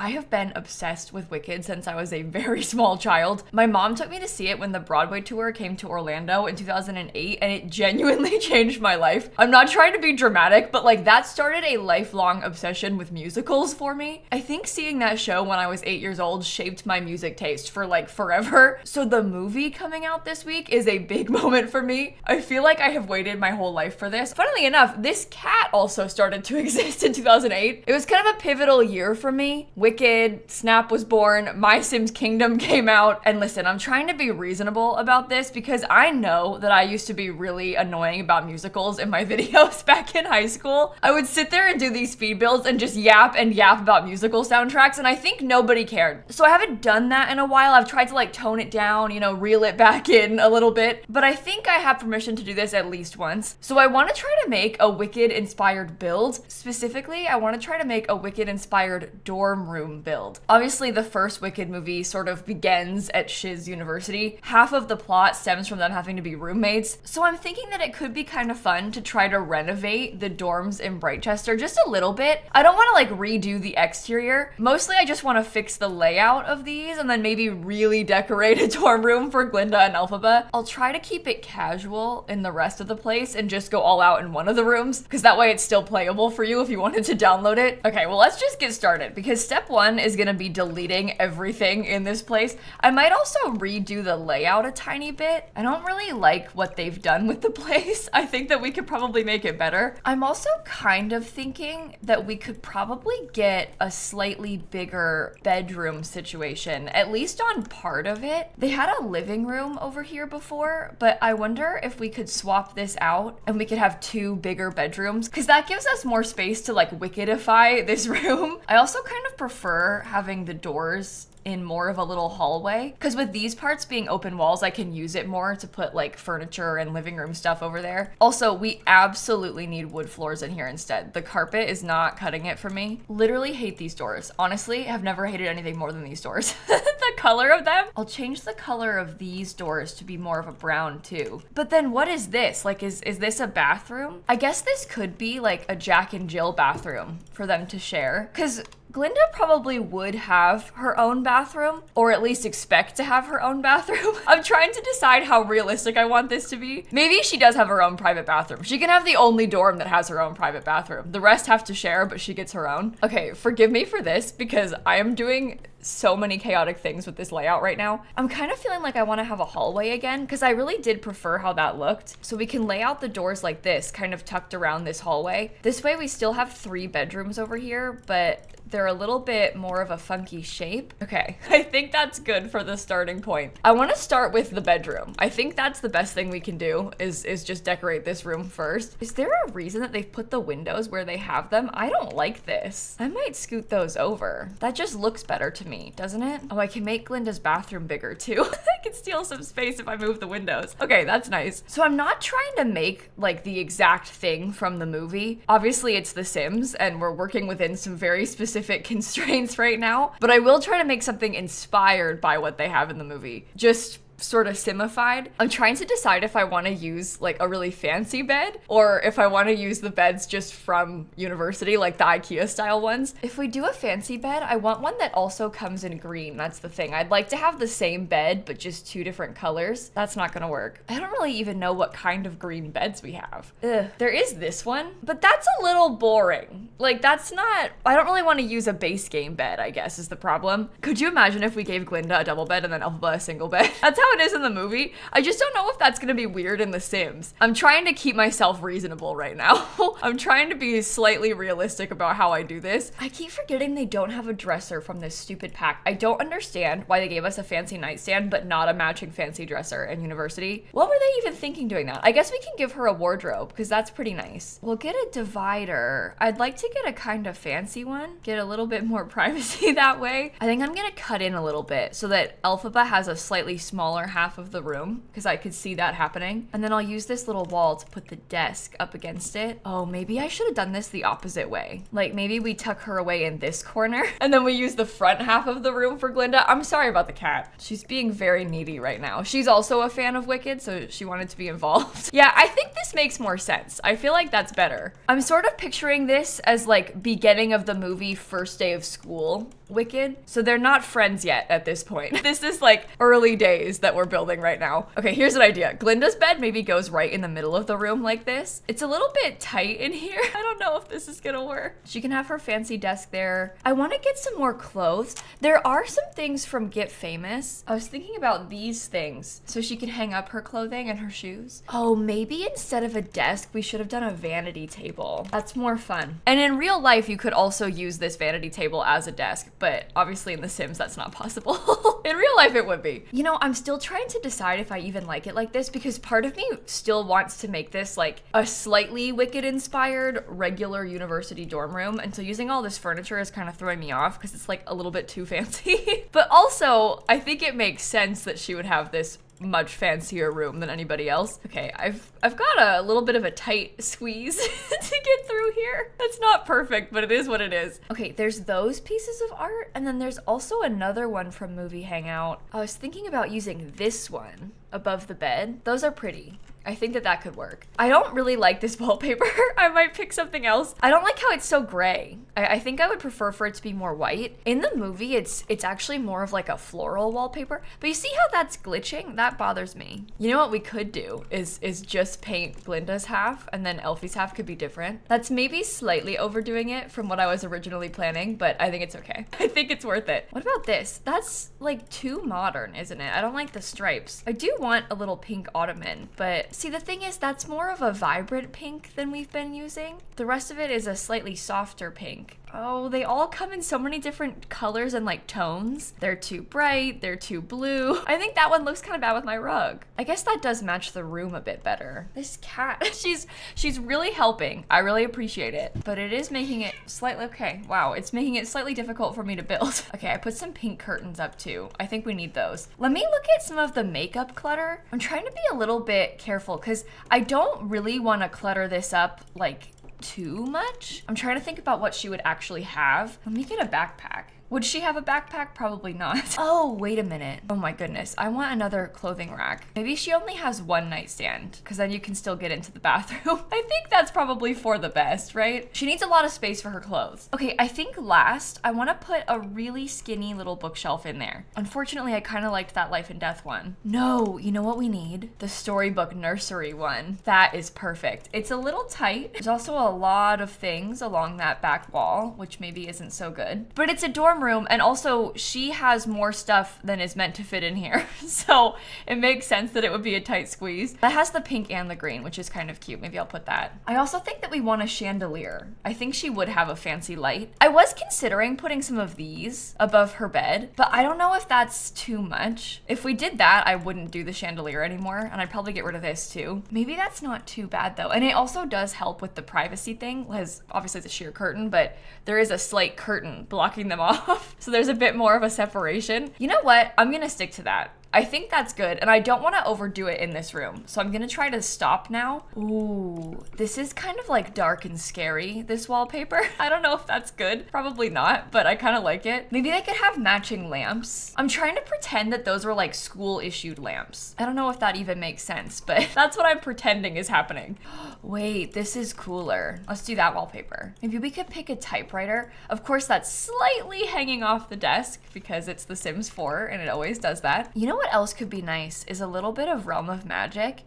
I have been obsessed with Wicked since I was a very small child. My mom took me to see it when the Broadway tour came to Orlando in 2008, and it genuinely changed my life. I'm not trying to be dramatic, but like that started a lifelong obsession with musicals for me. I think seeing that show when I was 8 years old shaped my music taste for like forever. So the movie coming out this week is a big moment for me. I feel like I have waited my whole life for this. Funnily enough, this cat also started to exist in 2008. It was kind of a pivotal year for me. Wicked, Snap was born, My Sims Kingdom came out. And listen, I'm trying to be reasonable about this because I know that I used to be really annoying about musicals in my videos back in high school. I would sit there and do these speed builds and just yap and yap about musical soundtracks, and I think nobody cared. So I haven't done that in a while. I've tried to like tone it down, you know, reel it back in a little bit, but I think I have permission to do this at least once. So I want to try to make a Wicked inspired build. Specifically, I want to try to make a Wicked inspired dorm room build. Obviously, the first Wicked movie sort of begins at Shiz University. Half of the plot stems from them having to be roommates. So I'm thinking that it could be kind of fun to try to renovate the dorms in Brightchester just a little bit. I don't want to like redo the exterior. Mostly I just want to fix the layout of these and then maybe really decorate a dorm room for Glinda and Elphaba. I'll try to keep it casual in the rest of the place and just go all out in one of the rooms, because that way it's still playable for you if you wanted to download it. Okay, well, let's just get started, because step one is gonna be deleting everything in this place. I might also redo the layout a tiny bit. I don't really like what they've done with the place. I think that we could probably make it better. I'm also kind of thinking that we could probably get a slightly bigger bedroom situation, at least on part of it. They had a living room over here before, but I wonder if we could swap this out and we could have two bigger bedrooms, because that gives us more space to like Wickedify this room. I also kind of prefer having the doors in more of a little hallway, because with these parts being open walls, I can use it more to put like furniture and living room stuff over there. Also, we absolutely need wood floors in here instead. The carpet is not cutting it for me. Literally hate these doors. Honestly, have never hated anything more than these doors. The color of them. I'll change the color of these doors to be more of a brown too. But then what is this? Like, is this a bathroom? I guess this could be like a Jack and Jill bathroom for them to share, because Glinda probably would have her own bathroom, or at least expect to have her own bathroom. I'm trying to decide how realistic I want this to be. Maybe she does have her own private bathroom. She can have the only dorm that has her own private bathroom. The rest have to share, but she gets her own. Okay, forgive me for this because I am doing so many chaotic things with this layout right now. I'm kind of feeling like I want to have a hallway again, because I really did prefer how that looked. So we can lay out the doors like this, kind of tucked around this hallway. This way we still have 3 bedrooms over here, but they're a little bit more of a funky shape. Okay, I think that's good for the starting point. I want to start with the bedroom. I think that's the best thing we can do is just decorate this room first. Is there a reason that they've put the windows where they have them? I don't like this. I might scoot those over. That just looks better to me, doesn't it? Oh, I can make Glinda's bathroom bigger too. I can steal some space if I move the windows. Okay, that's nice. So I'm not trying to make like the exact thing from the movie. Obviously it's The Sims and we're working within some very specific constraints right now, but I will try to make something inspired by what they have in the movie. Just sort of simified. I'm trying to decide if I want to use like a really fancy bed or if I want to use the beds just from university, like the IKEA style ones. If we do a fancy bed, I want one that also comes in green. That's the thing. I'd like to have the same bed, but just 2 different colors. That's not gonna work. I don't really even know what kind of green beds we have. Ugh. There is this one, but that's a little boring. Like that's not, I don't really want to use a base game bed, I guess is the problem. Could you imagine if we gave Glinda a double bed and then Elphaba a single bed? That's how it is in the movie. I just don't know if that's gonna be weird in The Sims. I'm trying to keep myself reasonable right now. I'm trying to be slightly realistic about how I do this. I keep forgetting they don't have a dresser from this stupid pack. I don't understand why they gave us a fancy nightstand but not a matching fancy dresser in university. What were they even thinking doing that? I guess we can give her a wardrobe because that's pretty nice. We'll get a divider. I'd like to get a kind of fancy one. Get a little bit more privacy that way. I think I'm gonna cut in a little bit so that Elphaba has a slightly smaller smaller half of the room because I could see that happening. And then I'll use this little wall to put the desk up against it. Oh, maybe I should have done this the opposite way. Like maybe we tuck her away in this corner and then we use the front half of the room for Glinda. I'm sorry about the cat. She's being very needy right now. She's also a fan of Wicked, so she wanted to be involved. Yeah, I think this makes more sense. I feel like that's better. I'm sort of picturing this as like beginning of the movie First Day of School Wicked. So they're not friends yet at this point. This is like early days that we're building right now. Okay, here's an idea. Glinda's bed maybe goes right in the middle of the room like this. It's a little bit tight in here. I don't know if this is gonna work. She can have her fancy desk there. I want to get some more clothes. There are some things from Get Famous. I was thinking about these things so she can hang up her clothing and her shoes. Oh, maybe instead of a desk, we should have done a vanity table. That's more fun. And in real life, you could also use this vanity table as a desk, but obviously in The Sims, that's not possible. In real life, it would be. You know, I'm still trying to decide if I even like it like this because part of me still wants to make this like a slightly Wicked-inspired regular university dorm room. And so using all this furniture is kind of throwing me off because it's like a little bit too fancy. But also, I think it makes sense that she would have this much fancier room than anybody else. Okay, I've got a little bit of a tight squeeze to get through here. That's not perfect, but it is what it is. Okay, there's those pieces of art, and then there's also another one from Movie Hangout. I was thinking about using this one above the bed. Those are pretty. I think that could work. I don't really like this wallpaper. I might pick something else. I don't like how it's so gray. I think I would prefer for it to be more white. In the movie, it's actually more of like a floral wallpaper. But you see how that's glitching? That bothers me. You know what we could do is just paint Glinda's half and then Elfie's half could be different. That's maybe slightly overdoing it from what I was originally planning, but I think it's okay. I think it's worth it. What about this? That's like too modern, isn't it? I don't like the stripes. I do want a little pink ottoman, but see, the thing is that's more of a vibrant pink than we've been using. The rest of it is a slightly softer pink. Oh, they all come in so many different colors and like tones. They're too bright, they're too blue. I think that one looks kind of bad with my rug. I guess that does match the room a bit better. This cat, she's really helping. I really appreciate it, but it is making it slightly, okay, wow, it's making it slightly difficult for me to build. Okay, I put some pink curtains up too. I think we need those. Let me look at some of the makeup clutter. I'm trying to be a little bit careful because I don't really want to clutter this up like too much. I'm trying to think about what she would actually have. Let me get a backpack. Would she have a backpack? Probably not. Oh, wait a minute. Oh my goodness. I want another clothing rack. Maybe she only has one nightstand because then you can still get into the bathroom. I think that's probably for the best, right? She needs a lot of space for her clothes. Okay, I think last, I want to put a really skinny little bookshelf in there. Unfortunately, I kind of liked that Life and Death one. No, you know what we need? The storybook nursery one. That is perfect. It's a little tight. There's also a lot of things along that back wall, which maybe isn't so good. But it's a dorm room, and also she has more stuff than is meant to fit in here. So it makes sense that it would be a tight squeeze. That has the pink and the green, which is kind of cute. Maybe I'll put that. I also think that we want a chandelier. I think she would have a fancy light. I was considering putting some of these above her bed, but I don't know if that's too much. If we did that, I wouldn't do the chandelier anymore, and I'd probably get rid of this too. Maybe that's not too bad though. And it also does help with the privacy thing, because obviously it's a sheer curtain, but there is a slight curtain blocking them off. So there's a bit more of a separation. You know what? I'm gonna stick to that. I think that's good, and I don't want to overdo it in this room, so I'm gonna try to stop now. Ooh, this is kind of like dark and scary, this wallpaper. I don't know if that's good. Probably not, but I kind of like it. Maybe they could have matching lamps. I'm trying to pretend that those were like school-issued lamps. I don't know if that even makes sense, but that's what I'm pretending is happening. Wait, this is cooler. Let's do that wallpaper. Maybe we could pick a typewriter. Of course, that's slightly hanging off the desk because it's The Sims 4, and it always does that. You know what else could be nice is a little bit of Realm of Magic.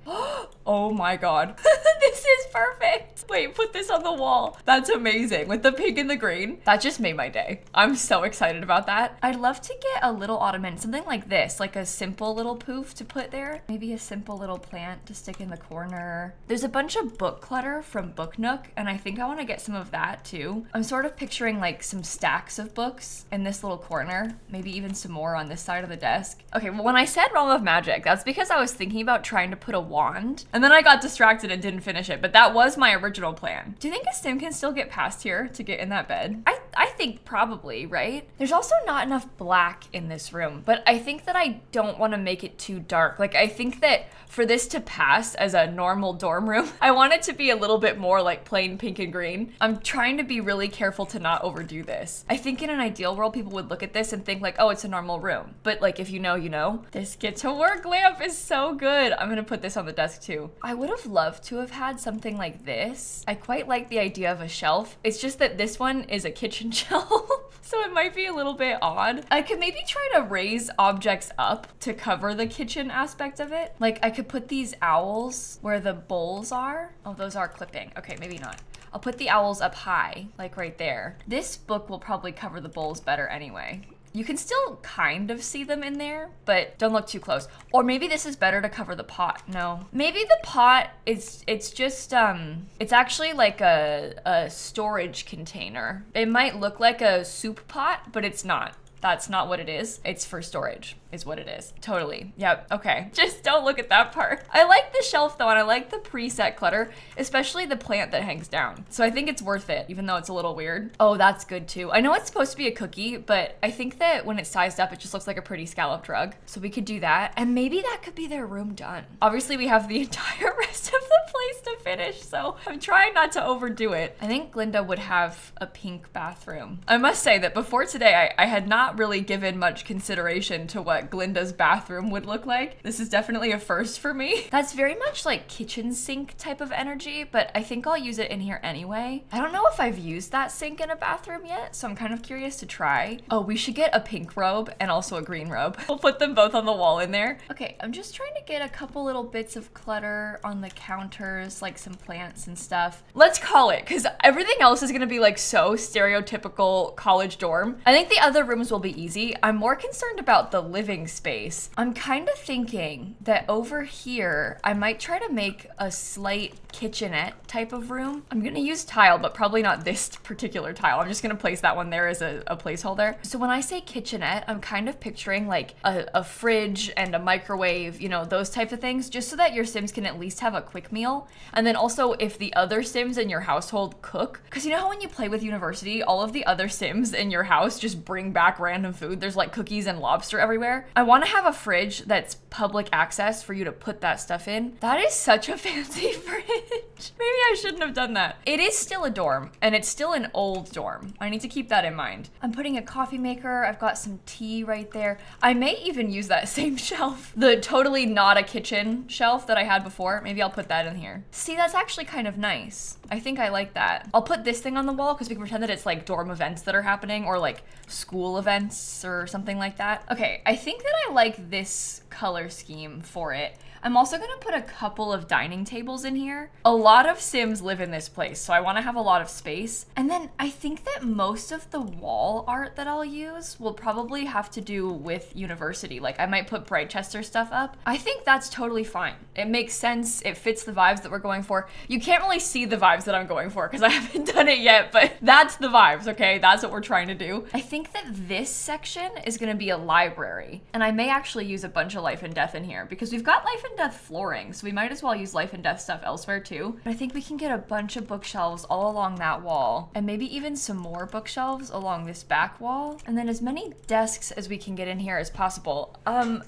Oh my god. This is perfect. Wait, put this on the wall. That's amazing. With the pink and the green. That just made my day. I'm so excited about that. I'd love to get a little ottoman, something like this, like a simple little poof to put there. Maybe a simple little plant to stick in the corner. There's a bunch of book clutter from Book Nook, and I think I want to get some of that too. I'm sort of picturing like some stacks of books in this little corner, maybe even some more on this side of the desk. Okay, well, when I said Realm of Magic, that's because I was thinking about trying to put a wand, and then I got distracted and didn't finish it, but that was my original plan. Do you think a sim can still get past here to get in that bed? I think probably, right? There's also not enough black in this room, but I think that I don't want to make it too dark. Like, I think that for this to pass as a normal dorm room, I want it to be a little bit more like plain pink and green. I'm trying to be really careful to not overdo this. I think in an ideal world, people would look at this and think like, oh, it's a normal room. But like, if you know, you know. This get to work lamp is so good. I'm gonna put this on the desk too. I would have loved to have had something like this. I quite like the idea of a shelf. It's just that this one is a kitchen shelf, so it might be a little bit odd. I could maybe try to raise objects up to cover the kitchen aspect of it. Like I could put these owls where the bowls are. Oh, those are clipping. Okay, maybe not. I'll put the owls up high, like right there. This book will probably cover the bowls better anyway. You can still kind of see them in there, but don't look too close. Or maybe this is better to cover the pot. No, maybe the pot is, it's just, it's actually like a storage container. It might look like a soup pot, but it's not. That's not what it is. It's for storage, is what it is. Totally. Yep. Okay. Just don't look at that part. I like the shelf though, and I like the preset clutter, especially the plant that hangs down. So I think it's worth it, even though it's a little weird. Oh, that's good too. I know it's supposed to be a cookie, but I think that when it's sized up, it just looks like a pretty scalloped rug. So we could do that. And maybe that could be their room done. Obviously, we have the entire rest of the place to finish, so I'm trying not to overdo it. I think Glinda would have a pink bathroom. I must say that before today, I had not really given much consideration to what Glinda's bathroom would look like. This is definitely a first for me. That's very much like kitchen sink type of energy, but I think I'll use it in here anyway. I don't know if I've used that sink in a bathroom yet, so I'm kind of curious to try. Oh, we should get a pink robe and also a green robe. We'll put them both on the wall in there. Okay, I'm just trying to get a couple little bits of clutter on the counters, like some plants and stuff. Let's call it, because everything else is gonna be like so stereotypical college dorm. I think the other rooms will be easy. I'm more concerned about the living space. I'm kind of thinking that over here, I might try to make a slight kitchenette type of room. I'm gonna use tile, but probably not this particular tile. I'm just gonna place that one there as a placeholder. So when I say kitchenette, I'm kind of picturing like a fridge and a microwave, you know, those types of things, just so that your Sims can at least have a quick meal. And then also if the other Sims in your household cook, because you know how when you play with University, all of the other Sims in your house just bring back random food. There's like cookies and lobster everywhere. I want to have a fridge that's public access for you to put that stuff in. That is such a fancy fridge. Maybe I shouldn't have done that. It is still a dorm, and it's still an old dorm. I need to keep that in mind. I'm putting a coffee maker. I've got some tea right there. I may even use that same shelf, the totally not a kitchen shelf that I had before. Maybe I'll put that in here. See, that's actually kind of nice. I think I like that. I'll put this thing on the wall because we can pretend that it's like dorm events that are happening, or like school events or something like that. Okay, I think that I like this color scheme for it. I'm also gonna put a couple of dining tables in here. A lot of Sims live in this place, so I wanna have a lot of space. And then I think that most of the wall art that I'll use will probably have to do with University. Like I might put Brightchester stuff up. I think that's totally fine. It makes sense. It fits the vibes that we're going for. You can't really see the vibes that I'm going for because I haven't done it yet, but that's the vibes, okay? That's what we're trying to do. I think that this section is gonna be a library, and I may actually use a bunch of Life and Death in here because we've got Life and Death flooring, so we might as well use Life and Death stuff elsewhere too. But I think we can get a bunch of bookshelves all along that wall, and maybe even some more bookshelves along this back wall, and then as many desks as we can get in here as possible.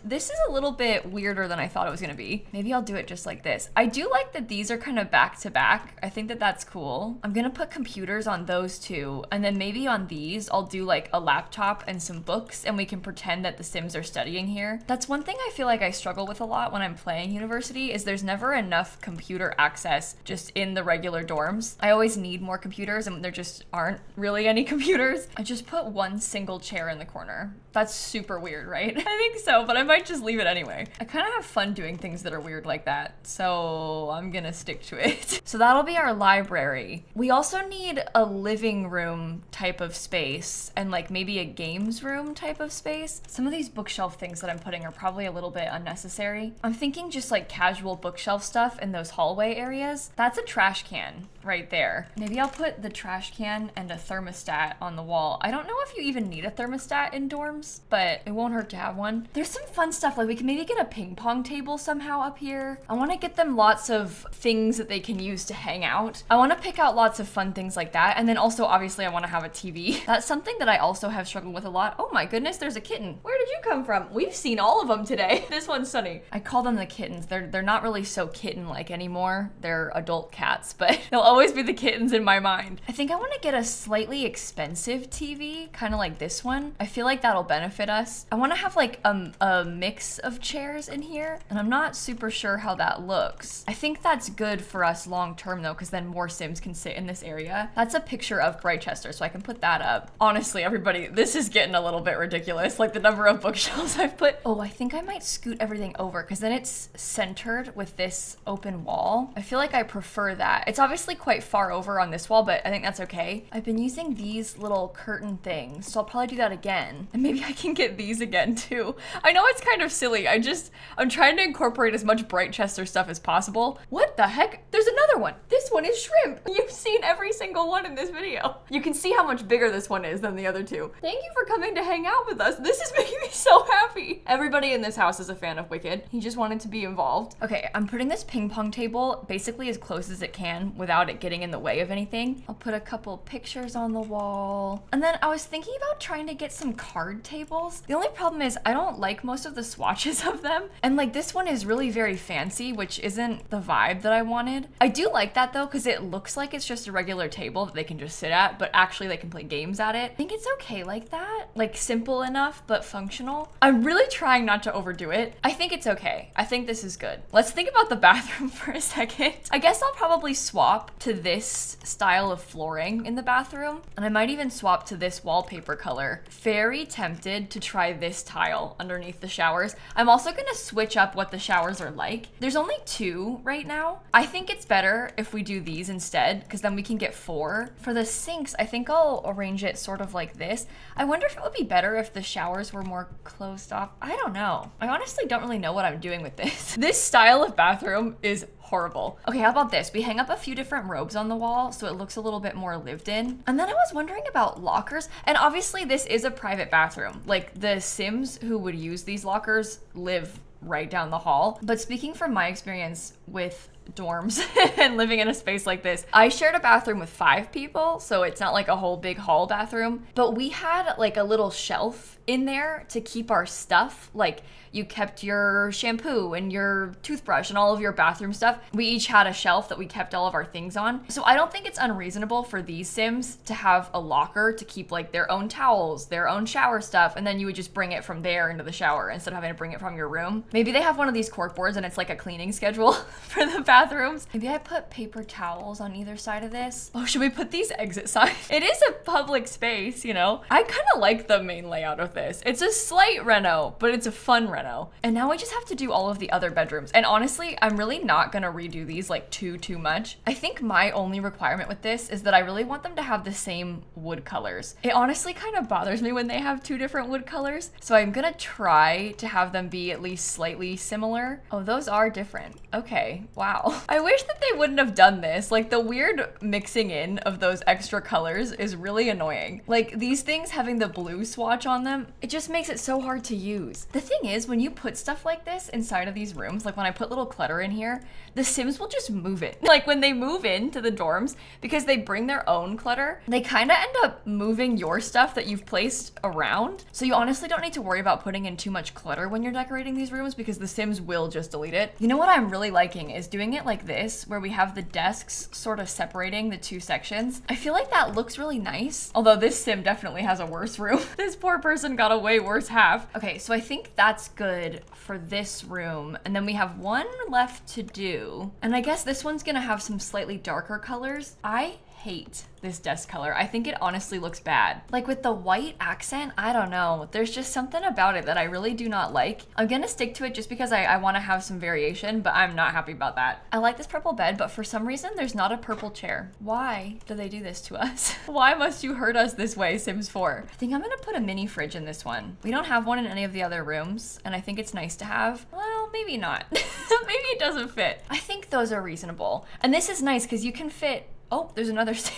This is a little bit weirder than I thought it was gonna be. Maybe I'll do it just like this. I do like that these are kind of back to back. I think that that's cool. I'm gonna put computers on those two, and then maybe on these I'll do like a laptop and some books, and we can pretend that the Sims are studying here. That's one thing I feel like I struggle with a lot when I'm playing University, is there's never enough computer access just in the regular dorms. I always need more computers, and there just aren't really any computers. I just put one single chair in the corner. That's super weird, right? I think so, but I might just leave it anyway. I kind of have fun doing things that are weird like that, so I'm gonna stick to it. So that'll be our library. We also need a living room type of space, and like maybe a games room type of space. Some of these bookshelf things that I'm putting are probably a little bit unnecessary. I'm thinking just like casual bookshelf stuff in those hallway areas. That's a trash can right there. Maybe I'll put the trash can and a thermostat on the wall. I don't know if you even need a thermostat in dorms, but it won't hurt to have one. There's some fun stuff, like we can maybe get a ping pong table somehow up here. I want to get them lots of things that they can use to hang out. I want to pick out lots of fun things like that. And then also, obviously, I want to have a TV. That's something that I also have struggled with a lot. Oh my goodness, there's a kitten. Where did you come from? We've seen all of them today. This one's Sunny. I call them the kittens. They're not really so kitten-like anymore. They're adult cats, but they'll always be the kittens in my mind. I think I want to get a slightly expensive TV, kind of like this one. I feel like that'll benefit us. I want to have like a mix of chairs in here, and I'm not super sure how that looks. I think that's good for us long term though, because then more Sims can sit in this area. That's a picture of Brightchester, so I can put that up. Honestly, everybody, this is getting a little bit ridiculous, like the number of bookshelves I've put. Oh, I think I might scoot everything over, because then it's centered with this open wall. I feel like I prefer that. It's obviously quite far over on this wall, but I think that's okay. I've been using these little curtain things, so I'll probably do that again. And maybe I can get these again too. I know it's kind of silly. I'm trying to incorporate as much Brightchester stuff as possible. What the heck? There's another one. This one is shrimp. You've seen every single one in this video. You can see how much bigger this one is than the other two. Thank you for coming to hang out with us. This is making me so happy. Everybody in this house is a fan of Wicked. He just wanted to be involved. Okay, I'm putting this ping pong table basically as close as it can without it getting in the way of anything. I'll put a couple pictures on the wall. And then I was thinking about trying to get some card tables. The only problem is I don't like most of the swatches of them. And like this one is really very fancy, which isn't the vibe that I wanted. I do like that though, because it looks like it's just a regular table that they can just sit at, but actually they can play games at it. I think it's okay like that. Like simple enough, but functional. I'm really trying not to overdo it. I think it's okay. I think this is good. Let's think about the bathroom for a second. I guess I'll probably swap to this style of flooring in the bathroom. And I might even swap to this wallpaper color. Very tempted to try this tile underneath the showers. I'm also gonna switch up what the showers are like. There's only 2 right now. I think it's better if we do these instead, because then we can get 4. For the sinks, I think I'll arrange it sort of like this. I wonder if it would be better if the showers were more closed off. I don't know. I honestly don't really know what I'm doing with this. This style of bathroom is horrible. Okay, how about this? We hang up a few different robes on the wall so it looks a little bit more lived in. And then I was wondering about lockers. And obviously this is a private bathroom. Like the Sims who would use these lockers live right down the hall. But speaking from my experience with dorms and living in a space like this, I shared a bathroom with 5 people, so it's not like a whole big hall bathroom, but we had like a little shelf in there to keep our stuff. Like you kept your shampoo and your toothbrush and all of your bathroom stuff. We each had a shelf that we kept all of our things on. So I don't think it's unreasonable for these Sims to have a locker to keep like their own towels, their own shower stuff, and then you would just bring it from there into the shower instead of having to bring it from your room. Maybe they have one of these cork boards and it's like a cleaning schedule for the bathrooms. Maybe I put paper towels on either side of this. Oh, should we put these exit signs? It is a public space, you know? I kind of like the main layout of this. It's a slight reno, but it's a fun reno. And now we just have to do all of the other bedrooms. And honestly, I'm really not gonna redo these like too much. I think my only requirement with this is that I really want them to have the same wood colors. It honestly kind of bothers me when they have 2 different wood colors. So I'm gonna try to have them be at least slightly similar. Oh, those are different. Okay, wow. I wish that they wouldn't have done this. Like the weird mixing in of those extra colors is really annoying. Like these things having the blue swatch on them, it just makes it so hard to use. The thing is, when you put stuff like this inside of these rooms, like when I put little clutter in here, the Sims will just move it. Like when they move into the dorms, because they bring their own clutter, they kind of end up moving your stuff that you've placed around. So you honestly don't need to worry about putting in too much clutter when you're decorating these rooms, because the Sims will just delete it. You know what I'm really liking is doing it like this, where we have the desks sort of separating the 2 sections. I feel like that looks really nice. Although this Sim definitely has a worse room. This poor person got a way worse half. Okay, so I think that's good for this room. And then we have 1 left to do. And I guess this one's gonna have some slightly darker colors. I hate this desk color. I think it honestly looks bad. Like with the white accent, I don't know. There's just something about it that I really do not like. I'm gonna stick to it just because I want to have some variation, but I'm not happy about that. I like this purple bed, but for some reason there's not a purple chair. Why do they do this to us? Why must you hurt us this way, Sims 4? I think I'm gonna put a mini fridge in this one. We don't have one in any of the other rooms, and I think it's nice to have. Well, maybe not. Maybe it doesn't fit. I think those are reasonable. And this is nice because you can fit Oh, there's another Sim.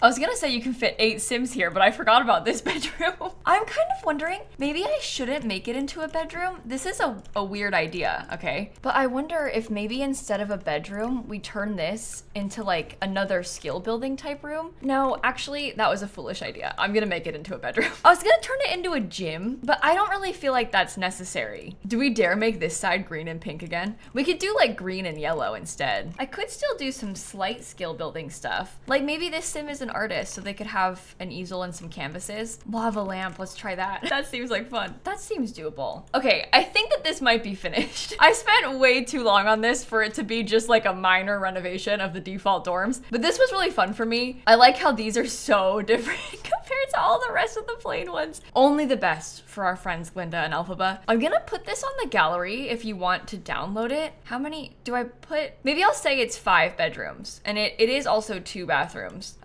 I was gonna say you can fit 8 Sims here, but I forgot about this bedroom. I'm kind of wondering, maybe I shouldn't make it into a bedroom. This is a weird idea, okay? But I wonder if maybe instead of a bedroom, we turn this into like another skill building type room. No, actually, that was a foolish idea. I'm gonna make it into a bedroom. I was gonna turn it into a gym, but I don't really feel like that's necessary. Do we dare make this side green and pink again? We could do like green and yellow instead. I could still do some slight skill building stuff. Like maybe this Sim is an artist, so they could have an easel and some canvases. Lava lamp, let's try that. That seems like fun. That seems doable. Okay, I think that this might be finished. I spent way too long on this for it to be just like a minor renovation of the default dorms, but this was really fun for me. I like how these are so different compared to all the rest of the plain ones. Only the best for our friends Glinda and Elphaba. I'm gonna put this on the gallery if you want to download it. How many do I put? Maybe I'll say it's 5 bedrooms, and it is also 2 bathrooms.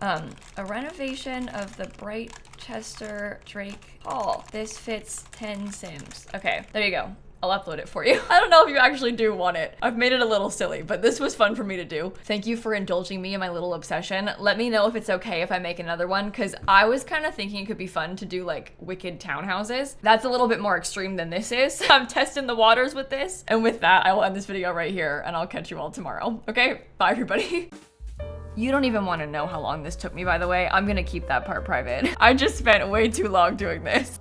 A renovation of the Brightchester Drake Hall. This fits 10 Sims. Okay, there you go. I'll upload it for you. I don't know if you actually do want it. I've made it a little silly, but this was fun for me to do. Thank you for indulging me in my little obsession. Let me know if it's okay if I make another one, because I was kind of thinking it could be fun to do like wicked townhouses. That's a little bit more extreme than this is. I'm testing the waters with this. And with that, I will end this video right here, and I'll catch you all tomorrow. Okay, bye everybody. You don't even want to know how long this took me, by the way. I'm gonna keep that part private. I just spent way too long doing this.